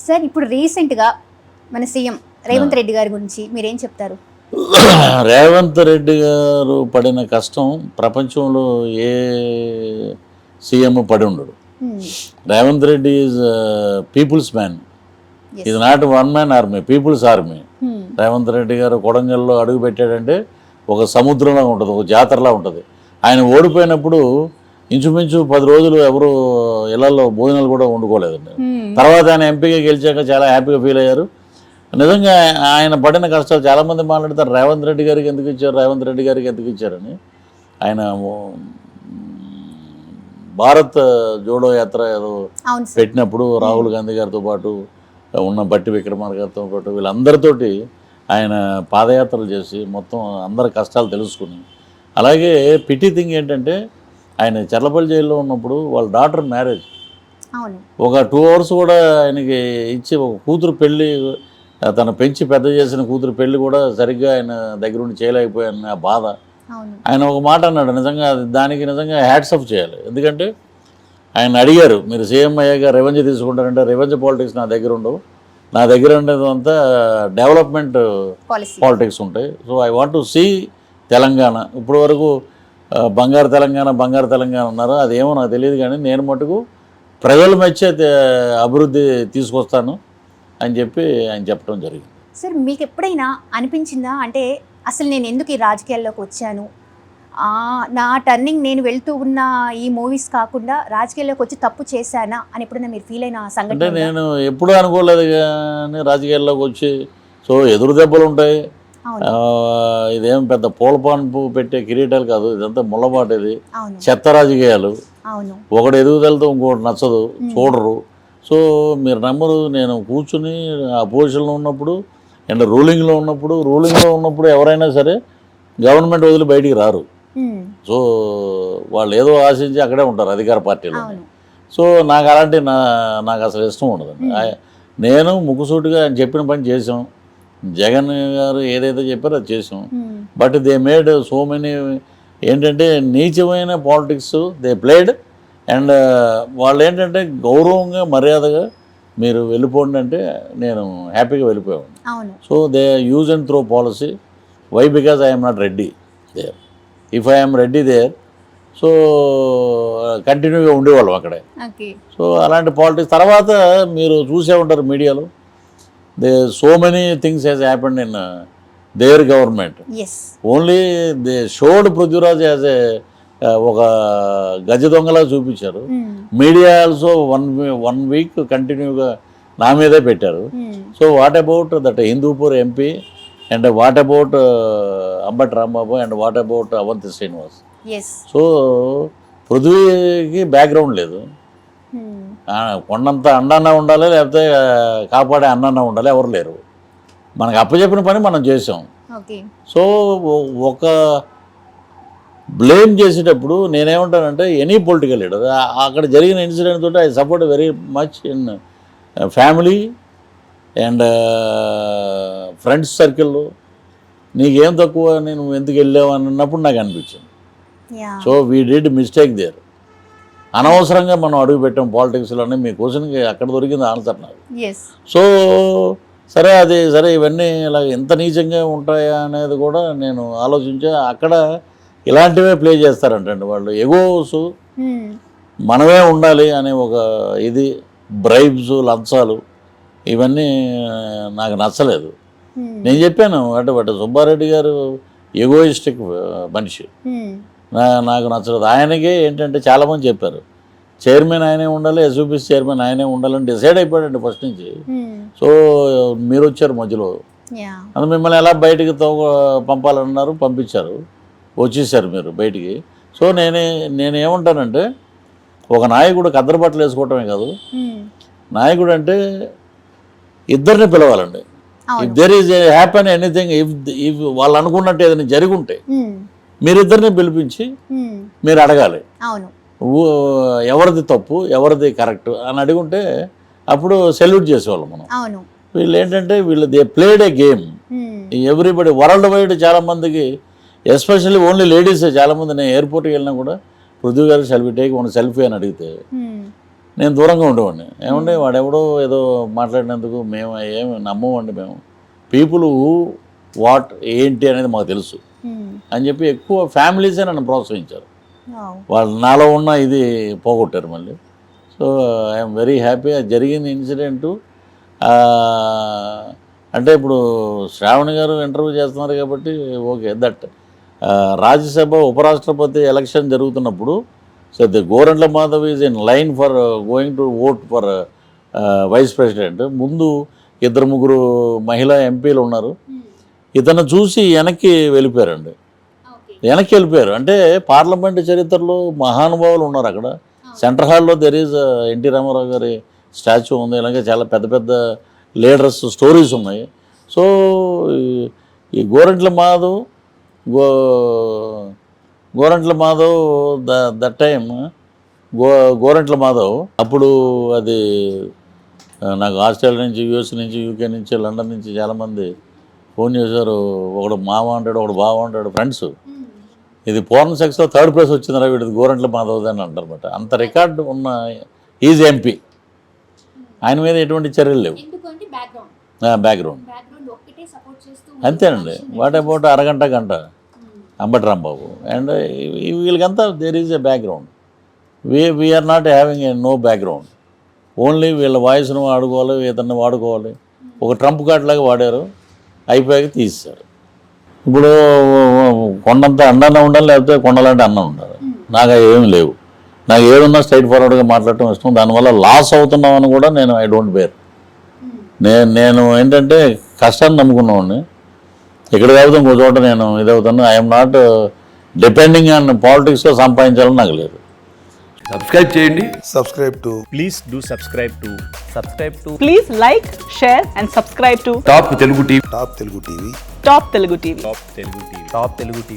Sir ఇప్పుడు రీసెంట్గా మన సీఎం రేవంత్ రెడ్డి గారి గురించి మీరేం చెప్తారు? రేవంత్ రెడ్డి గారు పడిన కష్టం ప్రపంచంలో ఏ సీఎం పడి ఉండడు. Revanth Reddy is people's man, ఇది not one man army, people's army. Revanth Reddy garu కొడంగల్లో అడుగు పెట్టాడంటే ఒక సముద్రంలా ఉంటుంది, ఒక జాతరలా ఉంటుంది. ఆయన ఓడిపోయినప్పుడు ఇంచుమించు 10 రోజులు ఎవరు ఇళ్లలో భోజనాలు కూడా వండుకోలేదండి. తర్వాత ఆయన ఎంపీగా గెలిచాక చాలా హ్యాపీగా ఫీల్ అయ్యారు. నిజంగా ఆయన పడిన కష్టాలు చాలామంది మాట్లాడతారు, రేవంత్ రెడ్డి గారికి ఎందుకు ఇచ్చారు, రేవంత్ రెడ్డి గారికి ఎందుకు ఇచ్చారని. ఆయన భారత్ జోడో యాత్ర ఏదో పెట్టినప్పుడు రాహుల్ గాంధీ గారితో పాటు ఉన్న బట్టి విక్రమార్క గారితో పాటు వీళ్ళందరితోటి ఆయన పాదయాత్రలు చేసి మొత్తం అందరి కష్టాలు తెలుసుకుని, అలాగే పిటి థింగ్ ఏంటంటే ఆయన చర్లపల్లి జైల్లో ఉన్నప్పుడు వాళ్ళ డాటర్ మ్యారేజ్ ఒక 2 hours కూడా ఆయనకి ఇచ్చి ఒక కూతురు పెళ్ళి, తను పెంచి పెద్ద చేసిన కూతురు పెళ్ళి కూడా సరిగ్గా ఆయన దగ్గరుండి చేయలేకపోయాను. ఆ బాధ ఆయన ఒక మాట అన్నాడు, నిజంగా దానికి నిజంగా హ్యాట్స్ ఆఫ్ చేయాలి. ఎందుకంటే ఆయన అడిగారు, మీరు సీఎం అయ్యాక రెవెన్యూ తీసుకుంటారంటే రెవెన్యూ పాలిటిక్స్ నా దగ్గర ఉండవు, నా దగ్గర ఉండేదంతా డెవలప్మెంట్ పాలిటిక్స్ ఉంటాయి. So I want to see Telangana. ఇప్పటి వరకు బంగారు తెలంగాణ బంగారు తెలంగాణ అన్నారు, అదేమో నాకు తెలియదు, కానీ నేను మటుకు ప్రజలు మెచ్చే అభివృద్ధి తీసుకొస్తాను అని చెప్పి ఆయన చెప్పడం జరిగింది. సార్ మీకు ఎప్పుడైనా అనిపించిందా, అంటే అసలు నేను ఎందుకు ఈ రాజకీయాల్లోకి వచ్చాను, నా టర్నింగ్ నేను వెళ్తూ ఉన్న ఈ మూవీస్ కాకుండా రాజకీయాల్లోకి వచ్చి తప్పు చేశానా అని ఎప్పుడైనా మీరు ఫీల్ అయిన సంఘటన? అంటే నేను ఎప్పుడూ అనుకోలేదు కానీ రాజకీయాల్లోకి వచ్చి, సో ఎదురు దెబ్బలు ఉంటాయి, ఇదేం పెద్ద పూలపాన్పు పెట్టే కిరీటాలు కాదు, ఇదంతా ముళ్ళబాటు, ఇది చెత్త రాజకీయాలు. ఒకటి ఎదుగుదలతో ఇంకోటి నచ్చదు, చూడరు. సో మీరు నమ్మరు, నేను కూర్చుని అపోజిషన్లో ఉన్నప్పుడు అండ్ రూలింగ్లో ఉన్నప్పుడు ఎవరైనా సరే గవర్నమెంట్ వదిలి బయటికి రారు. సో వాళ్ళు ఏదో ఆశించి అక్కడే ఉంటారు అధికార పార్టీలో. సో నాకు అలాంటి నాకు అసలు ఇష్టం ఉండదండి. నేను ముక్కుసూటిగా ఆయన చెప్పిన పని చేసాం, జగన్ గారు ఏదైతే చెప్పారో అది చేసాం. But they made so many ఏంటంటే నీచమైన పాలిటిక్స్ దే ప్లేడ్. అండ్ వాళ్ళు ఏంటంటే గౌరవంగా మర్యాదగా మీరు వెళ్ళిపోండి అంటే నేను హ్యాపీగా వెళ్ళిపోయాను. So they use and throw policy. Why? Because I'm not Reddy there. If I'm Reddy there, so కంటిన్యూగా ఉండేవాళ్ళం అక్కడే. సో అలాంటి పాలిటిక్స్ తర్వాత మీరు చూసే ఉంటారు మీడియాలో, so many things has happened in their government. Only they showed Prithviraj as a ఒక గజ దొంగలా చూపించారు. మీడియా ఆల్సో వన్ వీక్ కంటిన్యూగా నా మీదే పెట్టారు. So what about that Hindupur MP, and what about Ambati Rambabu, and what about Avanthi Srinivas? So పృథ్వీకి బ్యాక్గ్రౌండ్ లేదు, కొండంత అండన్నా ఉండాలి, లేకపోతే కాపాడే అన్నన్నా ఉండాలి, ఎవరు లేరు. మనకు అప్పచెప్పిన పని మనం చేసాం. సో ఒక బ్లేమ్ చేసేటప్పుడు నేనేమంటానంటే ఎనీ పొలిటికల్ లీడర్, అక్కడ జరిగిన ఇన్సిడెంట్ తోటి I support very much in family and friends సర్కిల్లో. నీకేం తక్కువ, నేను ఎందుకు వెళ్ళావు అన్నప్పుడు నాకు అనిపించింది. So we did mistake there. అనవసరంగా మనం అడుగు పెట్టాం పాలిటిక్స్లోనే. మీ క్వశ్చన్కి అక్కడ దొరికింది ఆన్సర్ నాకు. సో సరే, అది సరే, ఇవన్నీ ఇలా ఎంత నీచంగా ఉంటాయా అనేది కూడా నేను ఆలోచించా. అక్కడ ఇలాంటివే ప్లే చేస్తారంటండి వాళ్ళు, ఎగోస్, మనమే ఉండాలి అనే ఒక ఇది, బ్రైబ్స్, లంచాలు, ఇవన్నీ నాకు నచ్చలేదు. నేను చెప్పాను, అంటే సుబ్బారెడ్డి గారు ఎగోయిస్టిక్ మనిషి, నాకు నచ్చలేదు. ఆయనకే ఏంటంటే చాలామంది చెప్పారు చైర్మన్ ఆయనే ఉండాలి, ఎస్యూపీసీ చైర్మన్ ఆయనే ఉండాలని డిసైడ్ అయిపోయాడండి ఫస్ట్ నుంచి. సో మీరు వచ్చారు మధ్యలో, అది మిమ్మల్ని ఎలా బయటికి పంపాలన్నారు, పంపించారు, వచ్చేసారు మీరు బయటికి. సో నేనేమంటానంటే ఒక నాయకుడు కద్దరు బట్టలు వేసుకోవటమే కాదు, నాయకుడు అంటే ఇద్దరిని పిలవాలండి. If there is happen anything, if వాళ్ళు అనుకున్నట్టు ఏదైనా జరిగి ఉంటే మీరిద్దరిని పిలిపించి మీరు అడగాలి, ఎవరిది తప్పు ఎవరిది కరెక్ట్ అని అడుగుంటే అప్పుడు సెల్యూట్ చేసేవాళ్ళం మనం. వీళ్ళు ఏంటంటే they played A game. Everybody world wide చాలామందికి, ఎస్పెషల్లీ ఓన్లీ లేడీసే చాలామంది. నేను ఎయిర్పోర్ట్కి వెళ్ళినా కూడా పృథ్వీ గారు సెల్ఫీ టేక్ వన్ సెల్ఫీ అని అడిగితే నేను దూరంగా ఉండేవాడిని. ఏమంటే వాడెవడో ఏదో మాట్లాడినందుకు మేము ఏమి నమ్మమండి. మేము పీపుల్ వాట్ ఏంటి అనేది మాకు తెలుసు అని చెప్పి ఎక్కువ ఫ్యామిలీసే నన్ను ప్రోత్సహించారు. వాళ్ళు నాలో ఉన్న ఇది పోగొట్టారు మళ్ళీ. So I'm very happy. అది జరిగిన ఇన్సిడెంటు అంటే ఇప్పుడు శ్రావణి గారు ఇంటర్వ్యూ చేస్తున్నారు కాబట్టి ఓకే. దట్ రాజ్యసభ ఉపరాష్ట్రపతి ఎలక్షన్ జరుగుతున్నప్పుడు so the Gorantla Madhav is in line for going to vote for vice president. ముందు 2-3 మహిళా ఎంపీలు ఉన్నారు. ఇతను చూసి వెనక్కి వెళ్ళిపోయారండి. వెనక్కి వెళ్ళిపోయారు అంటే పార్లమెంట్ చరిత్రలో మహానుభావులు ఉన్నారు అక్కడ. సెంట్రల్ హాల్లో దెర్ ఈజ్ ఎన్టీ రామారావు గారి స్టాచ్యూ ఉంది. ఇలాగే చాలా పెద్ద పెద్ద లీడర్స్ స్టోరీస్ ఉన్నాయి. సో ఈ గోరంట్ల మాధవ్ దట్ టైమ్ గోరంట్ల మాధవ్ అప్పుడు అది నాకు ఆస్ట్రేలియా నుంచి, యూఎస్ నుంచి, యూకే నుంచి, లండన్ నుంచి చాలామంది ఫోన్ చేశారు. ఒకడు మామ అంటాడు, ఒకడు బావ అంటాడు, ఫ్రెండ్స్. ఇది పోర్న్ సెక్స్లో 3rd ప్లేస్ వచ్చిందిరా వీడిది గోరంట్ల మాధవ్ అని అంటారన్నమాట. అంత రికార్డు ఉన్న ఈజ్ ఎంపీ. ఆయన మీద ఎటువంటి చర్యలు లేవు. బ్యాక్గ్రౌండ్ అంతేనండి. వాట్ అబౌట్ అరగంట గంట అంబటి రాంబాబు అండ్ వీళ్ళకంతా there is a background. We're not having a no background. Only వీళ్ళ వాయిస్ను వాడుకోవాలి, ఇతన్ని వాడుకోవాలి. ఒక ట్రంప్ కార్డ్ లాగా వాడారు, అయిపోయాక తీసేశారు. ఇప్పుడు కొండంత అండానే ఉండాలి, లేకపోతే కొండలాంటి అన్నం ఉండాలి. నాకు అవి ఏమి లేవు. నాకు ఏదున్నా స్ట్రైట్ ఫార్వర్డ్గా మాట్లాడటం ఇష్టం. దానివల్ల లాస్ అవుతున్నామని కూడా నేను ఐ డోంట్ బేర్. నేను ఏంటంటే కష్టాన్ని నమ్ముకున్నావాడిని. ఇక్కడ కాకపోతే ఇంకో చోట నేను ఇదవుతాను. ఐఎమ్ నాట్ డిపెండింగ్ ఆన్ పాలిటిక్స్లో సంపాదించాలని నాకు లేదు. సబ్స్క్రైబ్ చేయండి. Please do subscribe to Please like, share and subscribe to top Telugu TV. Top Telugu TV. Top Telugu TV.